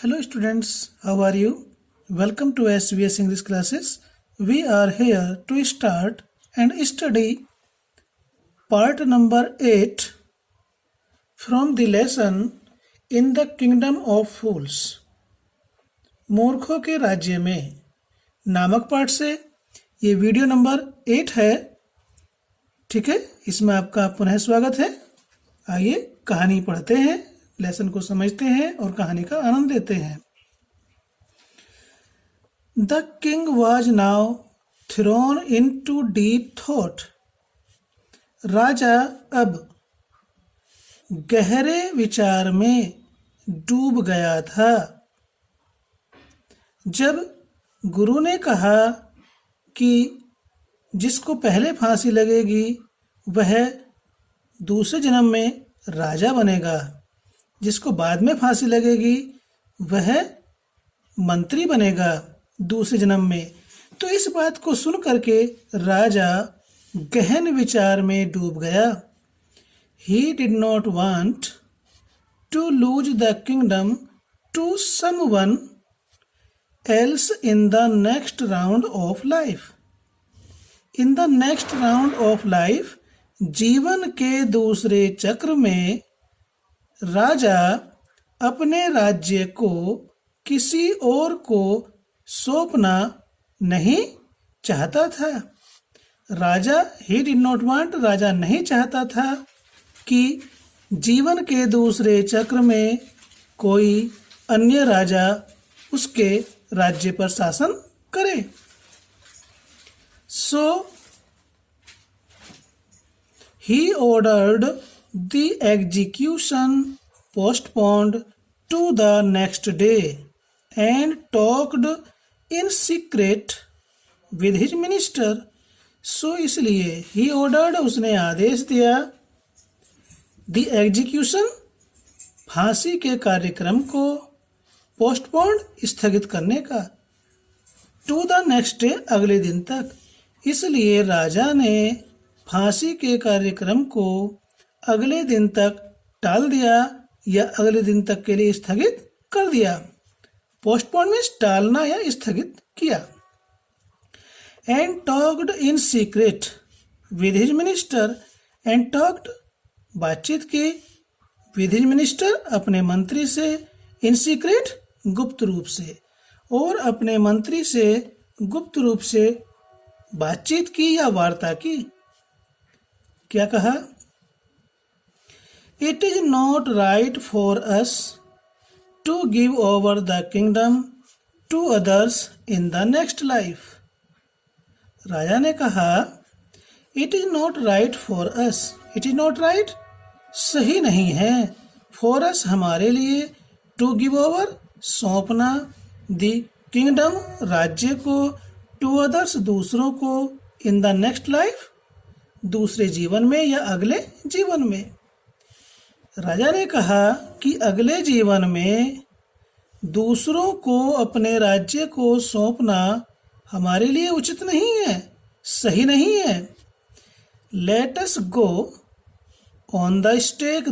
Hello students, how are you? Welcome to SVS English classes. We are here to start and study part number 8 from the lesson In the Kingdom of Fools. मूर्खों के राज्य में नामक पाठ से ये video number 8 है। ठीक है, इसमें आपका पुनः स्वागत है। आइए कहानी पढ़ते हैं, लेसन को समझते हैं और कहानी का आनंद लेते हैं। The king was now thrown into deep thought. राजा अब गहरे विचार में डूब गया था। जब गुरु ने कहा कि जिसको पहले फांसी लगेगी वह दूसरे जन्म में राजा बनेगा, जिसको बाद में फांसी लगेगी वह मंत्री बनेगा दूसरे जन्म में, तो इस बात को सुन करके राजा गहन विचार में डूब गया। He did not want to lose the kingdom to someone else in the next round of life. In the next round of life, जीवन के दूसरे चक्र में राजा अपने राज्य को किसी और को सौंपना नहीं चाहता था। राजा ही डिड नॉट वांट, राजा नहीं चाहता था कि जीवन के दूसरे चक्र में कोई अन्य राजा उसके राज्य पर शासन करे। सो he ordered the execution postponed to the next day and talked in secret with his minister. So इसलिए he ordered, उसने आदेश दिया, the execution फांसी के कार्यक्रम को postponed स्थगित करने का to the next day अगले दिन तक। इसलिए राजा ने फांसी के कार्यक्रम को अगले दिन तक टाल दिया या अगले दिन तक के लिए स्थगित कर दिया। पोस्टपोन मीन्स टालना या स्थगित किया। And talked in secret with his minister, and talked बातचीत की, विद हिज मिनिस्टर अपने मंत्री से, इन सीक्रेट गुप्त रूप से, और अपने मंत्री से गुप्त रूप से बातचीत की या वार्ता की। क्या कहा? It is not right for us to give over the kingdom to others in the next life. राजा ने कहा It is not right for us. It is not right, सही नहीं है, for us हमारे लिए, to give over सौंपना, the kingdom राज्य को, to others दूसरों को, in the next life दूसरे जीवन में या अगले जीवन में। राजा ने कहा कि अगले जीवन में दूसरों को अपने राज्य को सौंपना हमारे लिए उचित नहीं है, सही नहीं है। Let us go on the stake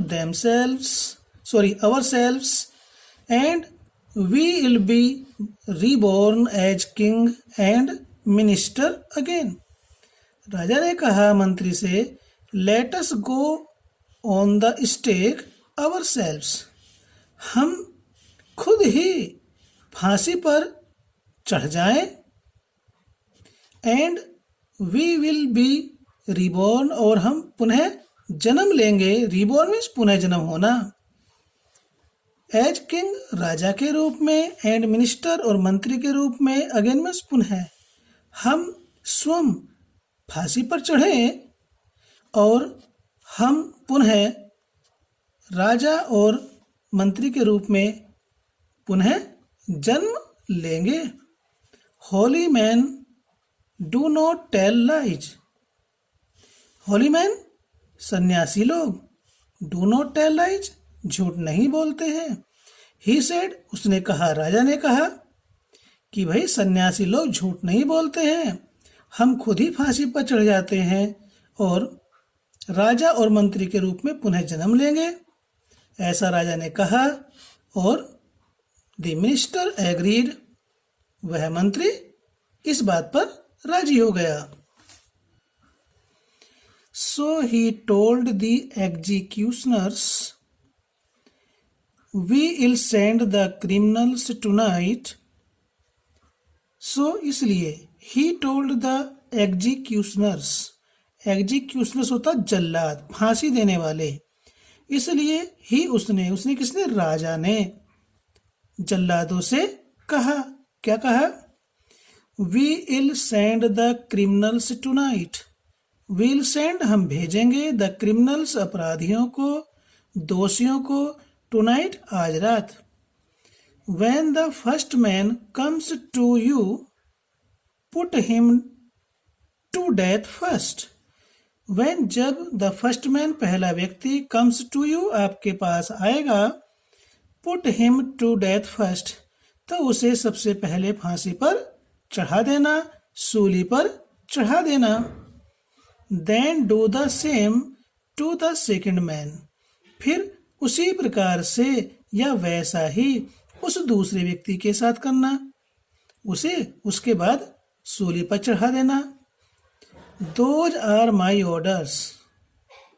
ourselves and we will be reborn as king and minister again. राजा ने कहा मंत्री से, let us go on the stake ourselves, हम खुद ही फांसी पर चढ़ जाएं, and we will be reborn, और हम पुनः जन्म लेंगे। रिबॉर्न मीन्स पुनः जन्म होना। एज किंग राजा के रूप में, एंड मिनिस्टर और मंत्री के रूप में, अगेन मीन्स पुनः। हम स्वयं फांसी पर चढ़े और हम पुनः राजा और मंत्री के रूप में पुनः जन्म लेंगे। Holy man do not tell lies, holy man सन्यासी लोग, डू नॉट टेल लाइज झूठ नहीं बोलते हैं। ही सेड, उसने कहा, राजा ने कहा कि भाई सन्यासी लोग झूठ नहीं बोलते हैं, हम खुद ही फांसी पर चढ़ जाते हैं और राजा और मंत्री के रूप में पुनः जन्म लेंगे। ऐसा राजा ने कहा और द मिनिस्टर एग्रीड, वह मंत्री इस बात पर राजी हो गया। So he told the executioners, we will send the criminals tonight. So इसलिए ही टोल्ड द एग्जीक्यूशनर्स, एग्जीक्यूशनर्स होता जल्लाद, फांसी देने वाले, इसलिए ही उसने किसने, राजा ने जल्लादों से कहा, क्या कहा, we will send the criminals tonight, will send हम भेजेंगे, द क्रिमिनल्स अपराधियों को, दोषियों को, टुनाइट आज रात। When the first man comes to you, put him to death first. When जब the first man पहला व्यक्ति comes to you आपके पास आएगा, put him to death first तो उसे सबसे पहले फांसी पर चढ़ा देना, सूली पर चढ़ा देना। Then do the same to the second man, फिर उसी प्रकार से या वैसा ही उस दूसरे व्यक्ति के साथ करना, उसे उसके बाद सूली पर चढ़ा देना। Those are my orders,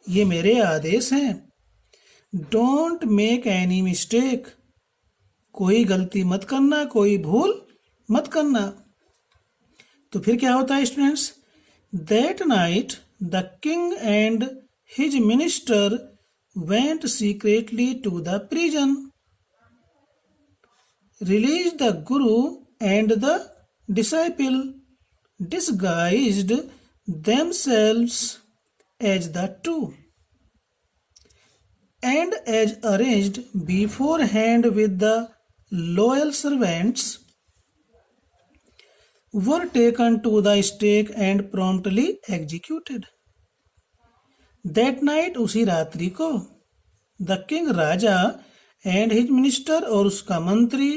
ये मेरे आदेश हैं। Don't make any mistake, कोई गलती मत करना, कोई भूल मत करना। तो फिर क्या होता है students, That night the king and his minister went secretly to the prison, released the Guru and the disciple, disguised themselves as the two, and as arranged beforehand with the loyal servants, were taken to the stake and promptly executed. That night उसी रात्रि को the king Raja and his minister और उसका मंत्री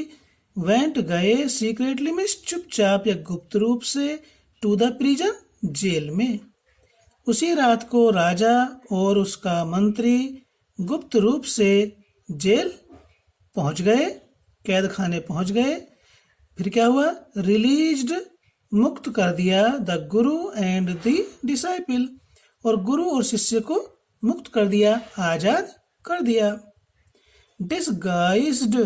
went गए secretly में चुपचाप या गुप्त रूप से टू द प्रिजन जेल में। उसी रात को राजा और उसका मंत्री गुप्त रूप से जेल पहुंच गए, कैद खाने पहुंच गए। फिर क्या हुआ, रिलीज्ड मुक्त कर दिया, the Guru and the disciple और गुरु और शिष्य को मुक्त कर दिया, आजाद कर दिया। डिसगाइज्ड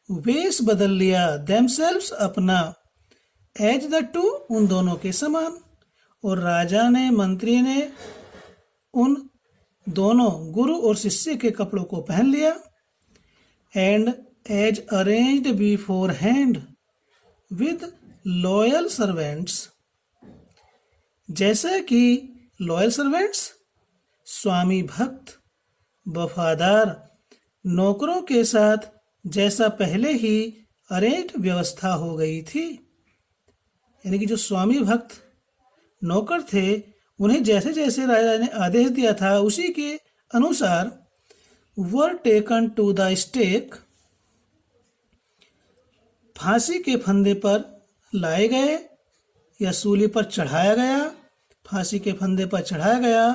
वेश बदल लिया, देमसेल्व्स अपना, एज द टू उन दोनों के समान। और राजा ने, मंत्री ने उन दोनों गुरु और शिष्य के कपड़ों को पहन लिया। And as arranged beforehand with loyal servants, जैसा कि लॉयल सर्वेंट्स स्वामी भक्त वफादार नौकरों के साथ जैसा पहले ही अरेंज व्यवस्था हो गई थी, यानी कि जो स्वामी भक्त नौकर थे उन्हें जैसे जैसे राजा ने आदेश दिया था उसी के अनुसार were taken to the stake, फांसी के फंदे पर लाए गए या सूली पर चढ़ाया गया, फांसी के फंदे पर चढ़ाया गया।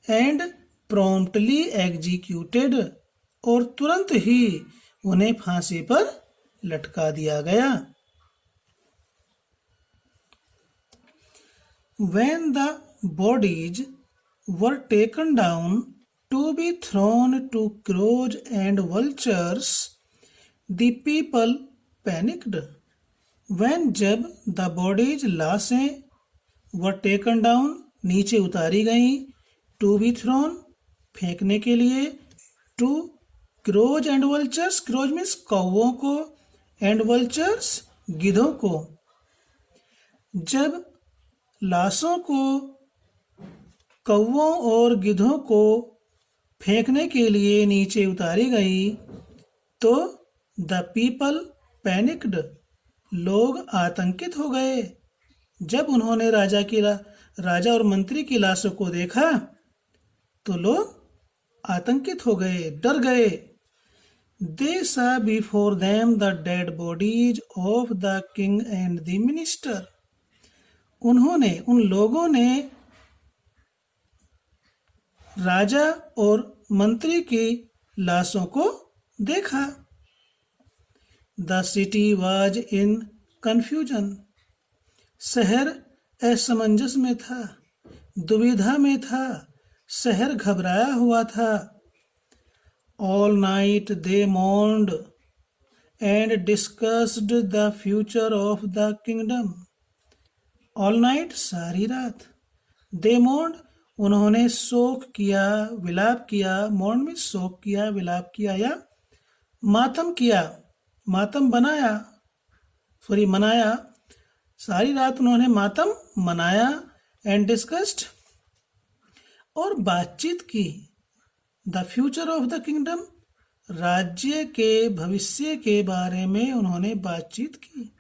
एंड प्रॉम्प्टली एग्जीक्यूटेड और तुरंत ही उन्हें फांसी पर लटका दिया गया। When the bodies were taken down to be thrown to crows and vultures, the people panicked. When जब the bodies लाशें were taken down नीचे उतारी गई, to be thrown फेंकने के लिए, to crows and vultures, crows means कौवों को, and vultures गिधों को। जब लाशों को कौवों और गिधों को फेंकने के लिए नीचे उतारी गई तो द पीपल पैनिक्ड, लोग आतंकित हो गए। जब उन्होंने राजा और मंत्री की लाशों को देखा तो लोग आतंकित हो गए, डर गए। They saw before them the dead bodies of the king and the minister. उन लोगों ने राजा और मंत्री की लाशों को देखा। The city was in confusion. शहर असमंजस में था, दुविधा में था, शहर घबराया हुआ था। All night they mourned and discussed the future of the kingdom. All night सारी रात, दे mourned उन्होंने शोक किया, विलाप किया। mourn में शोक किया, विलाप किया या मातम किया, मातम बनाया, सॉरी मनाया। सारी रात उन्होंने मातम मनाया। एंड डिस्कस्ड और बातचीत की। The future of the kingdom राज्य के भविष्य के बारे में उन्होंने बातचीत की।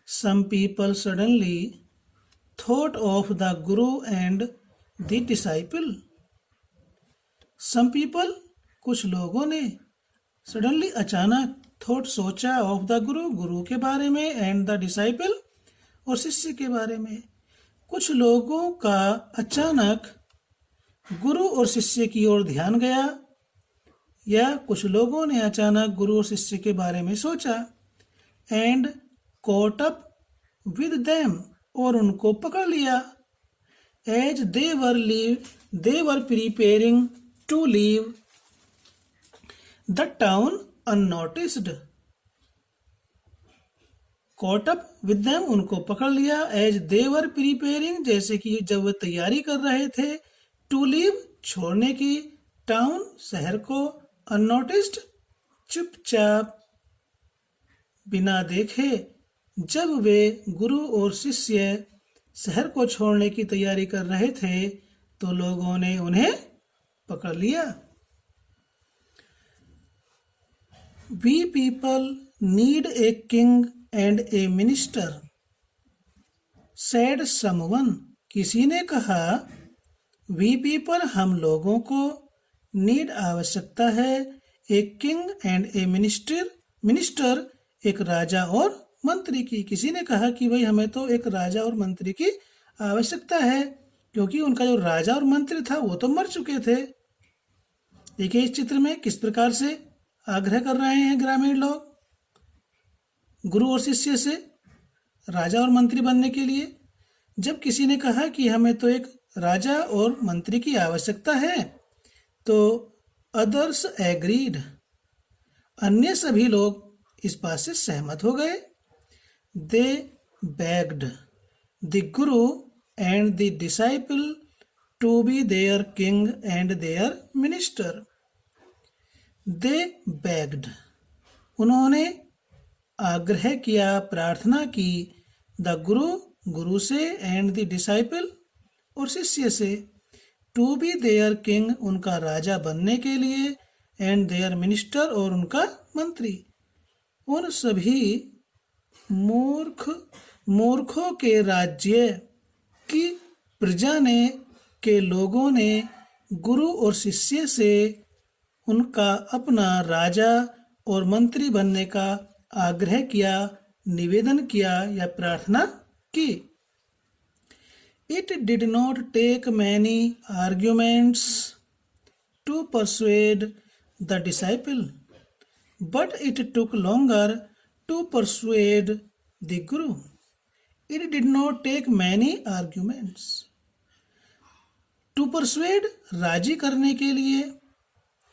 Some people suddenly thought of the Guru and the disciple. Some people कुछ लोगों ने सडनली अचानक थॉट सोचा ऑफ द गुरु गुरु के बारे में एंड द डिसाइपल और शिष्य के बारे में। कुछ लोगों का अचानक गुरु और शिष्य की ओर ध्यान गया या कुछ लोगों ने अचानक गुरु और शिष्य के बारे में सोचा। And caught up with them और उनको पकड़ लिया। As they were preparing to leave the town unnoticed. Caught up with them उनको पकड़ लिया। एज दे वर प्रिपेयरिंग जैसे कि जब वे तैयारी कर रहे थे। टू लीव छोड़ने की। टाउन शहर को। अननोटिस्ड चुपचाप बिना देखे। जब वे गुरु और शिष्य शहर को छोड़ने की तैयारी कर रहे थे तो लोगों ने उन्हें पकड़ लिया। We people need a king and a minister, said someone. किसी ने कहा We people हम लोगों को need आवश्यकता है एक किंग एंड ए मिनिस्टर एक राजा और मंत्री की। किसी ने कहा कि भाई हमें तो एक राजा और मंत्री की आवश्यकता है क्योंकि उनका जो राजा और मंत्री था वो तो मर चुके थे। देखिए इस चित्र में किस प्रकार से आग्रह कर रहे हैं ग्रामीण लोग गुरु और शिष्य से राजा और मंत्री बनने के लिए। जब किसी ने कहा कि हमें तो एक राजा और मंत्री की आवश्यकता है तो अदर्स एग्रीड अन्य सभी लोग इस बात से सहमत हो गए। They begged the Guru and the disciple to be their king and their minister. They begged उन्होंने आग्रह किया, प्रार्थना की। द गुरु से एंड द डिसाइपल और शिष्य से। टू बी देयर किंग उनका राजा बनने के लिए एंड देयर मिनिस्टर और उनका मंत्री। उन सभी मूर्खों के राज्य की प्रजा ने के लोगों ने गुरु और शिष्य से उनका अपना राजा और मंत्री बनने का आग्रह किया, निवेदन किया या प्रार्थना की। It did not take many arguments to persuade the disciple, but it took longer to persuade the Guru. It did not take many arguments. To persuade राजी करने के लिए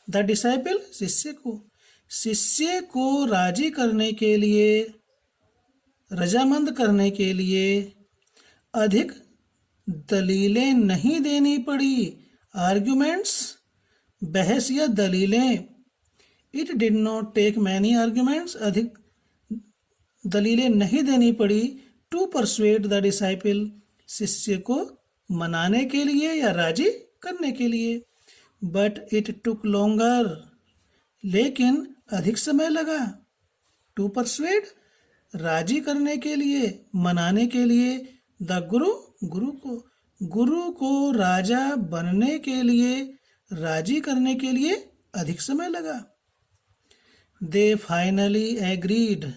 the disciple शिष्य को राजी करने के लिए, रजामंद करने के लिए अधिक दलीलें नहीं देनी पड़ी। आर्ग्यूमेंट्स बहस या दलीलें। It did not take many arguments अधिक दलीलें नहीं देनी पड़ी। टू परसुएड द डिसाइपल शिष्य को मनाने के लिए या राजी करने के लिए। बट इट टुक लॉन्गर लेकिन अधिक समय लगा। टू परसुएड राजी करने के लिए, मनाने के लिए। द गुरु को राजा बनने के लिए, राजी करने के लिए अधिक समय लगा। They finally agreed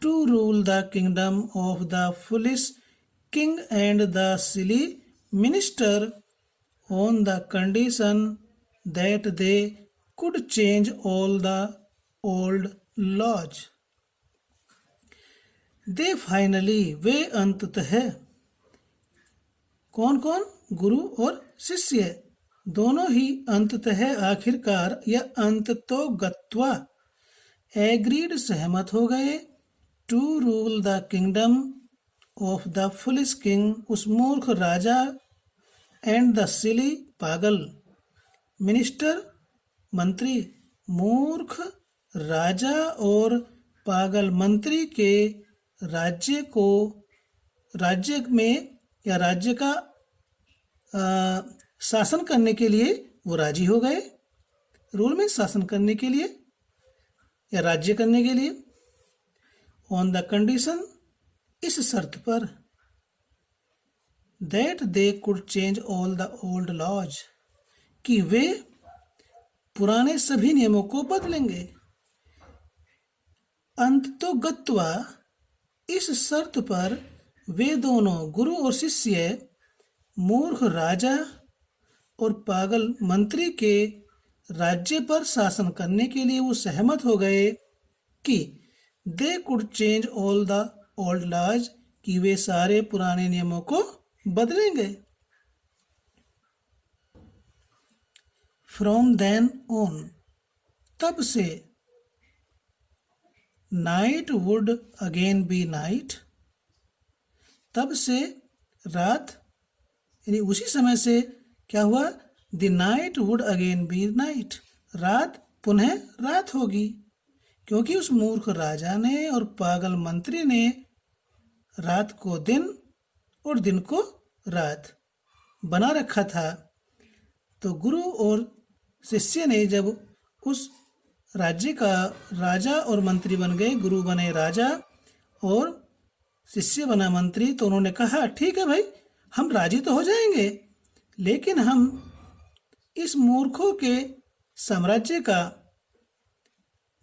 to rule the kingdom of the foolish king and the silly minister on the condition that they could change all the old laws. They finally, वे अंततः, कौन कौन? गुरु और शिष्य दोनों ही अंततः, आखिरकार या अंततो गत्वा, एग्रीड, सहमत हो गए, to rule the kingdom of the foolish king, उस मूर्ख राजा, एंड द सिली, पागल, मिनिस्टर, मंत्री, मूर्ख राजा और पागल मंत्री के राज्य में या राज्य का शासन करने के लिए वो राजी हो गए। रूल में शासन करने के लिए या राज्य करने के लिए। ऑन द कंडीशन, इस शर्त पर, that they could change all the old laws, कि वे पुराने सभी नियमों को बदलेंगे। अंततो गत्वा, इस शर्त पर वे दोनों गुरु और शिष्य मूर्ख राजा और पागल मंत्री के राज्य पर शासन करने के लिए वो सहमत हो गए कि they could change all the old laws, कि वे सारे पुराने नियमों को बदलेंगे। फ्रॉम देन ऑन, तब से, night would again be night, तब से रात, यानी उसी समय से क्या हुआ? The night would again be night, रात पुनः रात होगी, क्योंकि उस मूर्ख राजा ने और पागल मंत्री ने रात को दिन और दिन को रात बना रखा था। तो गुरु और शिष्य ने जब उस राज्य का राजा और मंत्री बन गए, गुरु बने राजा और शिष्य बना मंत्री, तो उन्होंने कहा ठीक है भाई, हम राजी तो हो जाएंगे, लेकिन हम इस मूर्खों के साम्राज्य का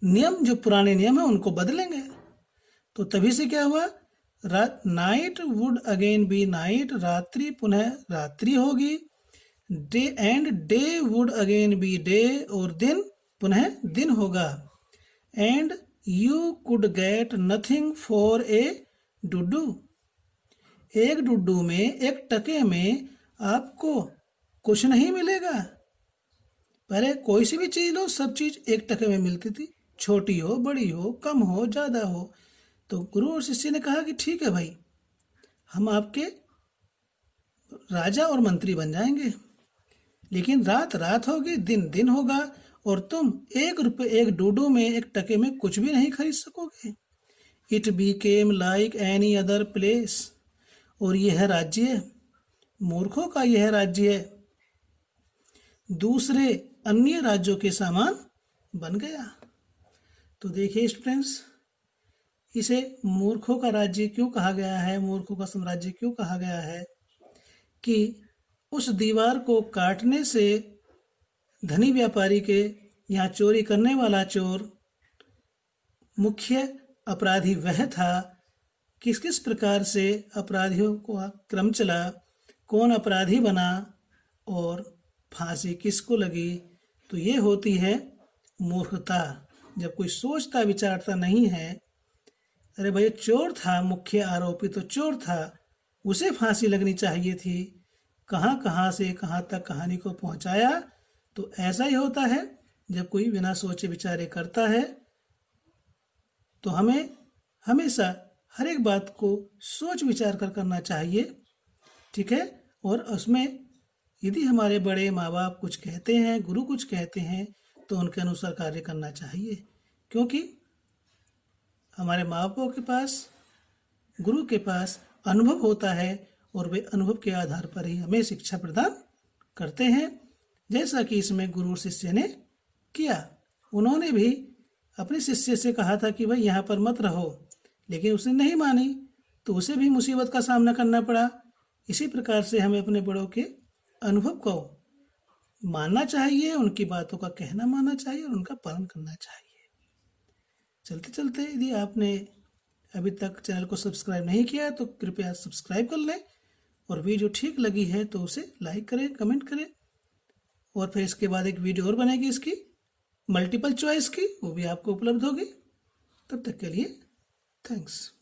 नियम, जो पुराने नियम है, उनको बदलेंगे। तो तभी से क्या हुआ? रात, night would again be night, रात्रि पुनः रात्रि होगी, day and day would again be day, और दिन पुनः दिन होगा, and you could get nothing for a डुडू, एक डुडू में, एक टके में आपको कुछ नहीं मिलेगा। पहले कोई सी भी चीज लो, सब चीज एक टके में मिलती थी, छोटी हो, बड़ी हो, कम हो, ज्यादा हो। तो गुरु और शिष्य ने कहा कि ठीक है भाई, हम आपके राजा और मंत्री बन जाएंगे, लेकिन रात रात होगी, दिन दिन होगा, और तुम ₹1 एक डूडू में, एक टके में कुछ भी नहीं खरीद सकोगे। It Beckham like any other place, और यह राज्य, मूर्खों का यह राज्य दूसरे अन्य राज्यों के समान बन गया। तो देखिए स्टूडेंट्स, इसे मूर्खों का राज्य क्यों कहा गया है, मूर्खों का साम्राज्य क्यों कहा गया है? कि उस दीवार को काटने से धनी व्यापारी के यहाँ चोरी करने वाला चोर, मुख्य अपराधी वह था। किस किस प्रकार से अपराधियों को क्रम चला, कौन अपराधी बना और फांसी किसको लगी। तो ये होती है मूर्खता, जब कोई सोचता विचारता नहीं है। अरे भाई, चोर था, मुख्य आरोपी तो चोर था, उसे फांसी लगनी चाहिए थी, कहाँ कहाँ से कहाँ तक कहानी को पहुंचाया। तो ऐसा ही होता है जब कोई बिना सोचे विचारे करता है। तो हमें हमेशा हर एक बात को सोच विचार कर करना चाहिए, ठीक है। और उसमें यदि हमारे बड़े माँ बाप कुछ कहते हैं, गुरु कुछ कहते हैं, तो उनके अनुसार कार्य करना चाहिए, क्योंकि हमारे माँ बापों के पास, गुरु के पास अनुभव होता है, और वे अनुभव के आधार पर ही हमें शिक्षा प्रदान करते हैं। जैसा कि इसमें गुरु और शिष्य ने किया, उन्होंने भी अपने शिष्य से कहा था कि भाई यहाँ पर मत रहो, लेकिन उसने नहीं मानी, तो उसे भी मुसीबत का सामना करना पड़ा। इसी प्रकार से हमें अपने बड़ों के अनुभव को मानना चाहिए, उनकी बातों का कहना मानना चाहिए और उनका पालन करना चाहिए। चलते चलते यदि आपने अभी तक चैनल को सब्सक्राइब नहीं किया तो कृपया सब्सक्राइब कर लें, और वीडियो ठीक लगी है तो उसे लाइक करें, कमेंट करें। और फिर इसके बाद एक वीडियो और बनेगी इसकी मल्टीपल चॉइस की, वो भी आपको उपलब्ध होगी। तब तक के लिए थैंक्स।